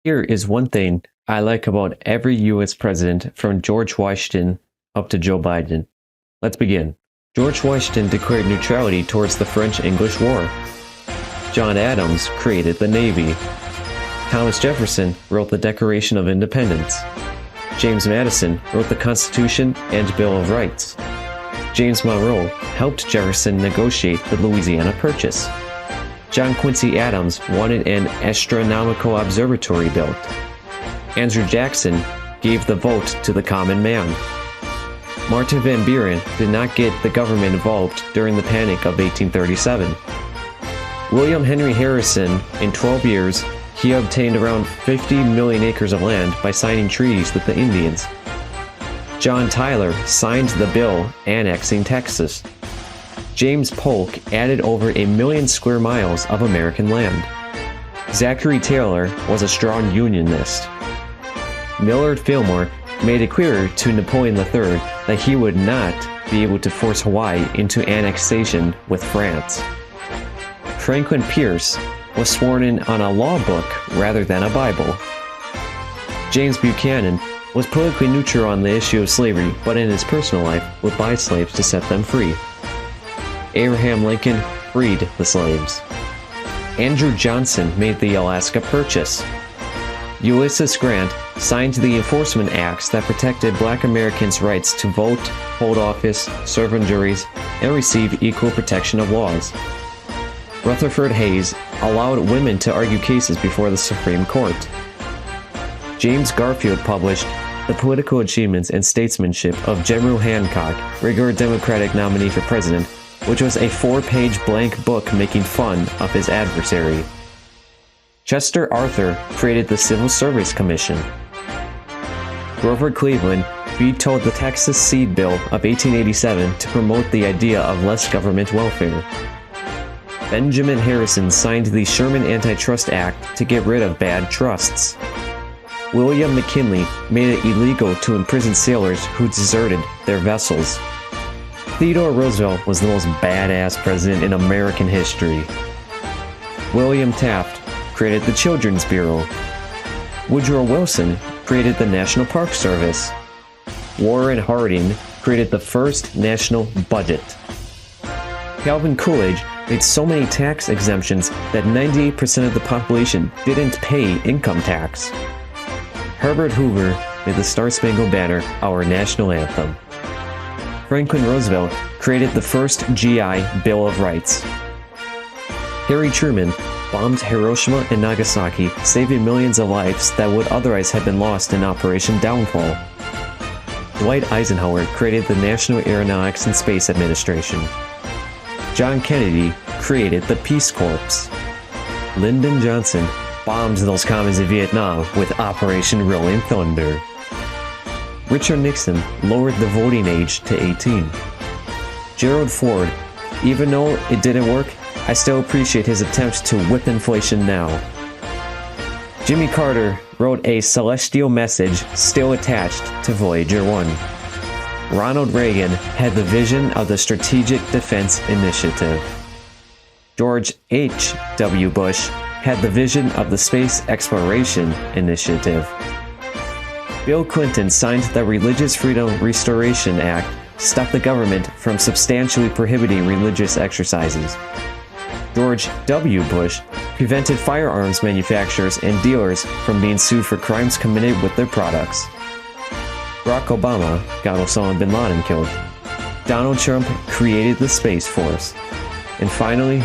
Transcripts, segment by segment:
Here is one thing I like about every US president from George Washington up to Joe Biden. Let's begin. George Washington declared neutrality towards the French-English War. John Adams created the Navy. Thomas Jefferson wrote the Declaration of Independence. James Madison wrote the Constitution and Bill of Rights. James Monroe helped Jefferson negotiate the Louisiana Purchase. John Quincy Adams wanted an astronomical observatory built. Andrew Jackson gave the vote to the common man. Martin Van Buren did not get the government involved during the Panic of 1837. William Henry Harrison, in 12 years, he obtained around 50 million acres of land by signing treaties with the Indians. John Tyler signed the bill annexing Texas. James Polk added over 1 million square miles of American land. Zachary Taylor was a strong Unionist. Millard Fillmore made it clear to Napoleon III that he would not be able to force Hawaii into annexation with France. Franklin Pierce was sworn in on a law book rather than a Bible. James Buchanan was politically neutral on the issue of slavery, but in his personal life would buy slaves to set them free. Abraham Lincoln freed the slaves. Andrew Johnson made the Alaska Purchase. Ulysses Grant signed the Enforcement Acts that protected Black Americans' rights to vote, hold office, serve on juries, and receive equal protection of laws. Rutherford Hayes allowed women to argue cases before the Supreme Court. James Garfield published The Political Achievements and Statesmanship of General Hancock, regarded Democratic nominee for president, which was a 4-page blank book making fun of his adversary. Chester Arthur created the Civil Service Commission. Grover Cleveland vetoed the Texas Seed Bill of 1887 to promote the idea of less government welfare. Benjamin Harrison signed the Sherman Antitrust Act to get rid of bad trusts. William McKinley made it illegal to imprison sailors who deserted their vessels. Theodore Roosevelt was the most badass president in American history. William Taft created the Children's Bureau. Woodrow Wilson created the National Park Service. Warren Harding created the first national budget. Calvin Coolidge made so many tax exemptions that 98% of the population didn't pay income tax. Herbert Hoover made the Star-Spangled Banner our national anthem. Franklin Roosevelt created the first GI Bill of Rights. Harry Truman bombed Hiroshima and Nagasaki, saving millions of lives that would otherwise have been lost in Operation Downfall. Dwight Eisenhower created the National Aeronautics and Space Administration. John Kennedy created the Peace Corps. Lyndon Johnson bombed those commies in Vietnam with Operation Rolling Thunder. Richard Nixon lowered the voting age to 18. Gerald Ford, even though it didn't work, I still appreciate his attempt to whip inflation now. Jimmy Carter wrote a celestial message still attached to Voyager 1. Ronald Reagan had the vision of the Strategic Defense Initiative. George H.W. Bush had the vision of the Space Exploration Initiative. Bill Clinton signed the Religious Freedom Restoration Act to stop the government from substantially prohibiting religious exercises. George W. Bush prevented firearms manufacturers and dealers from being sued for crimes committed with their products. Barack Obama got Osama bin Laden killed. Donald Trump created the Space Force. And finally,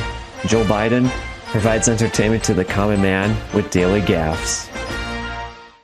Joe Biden provides entertainment to the common man with daily gaffes.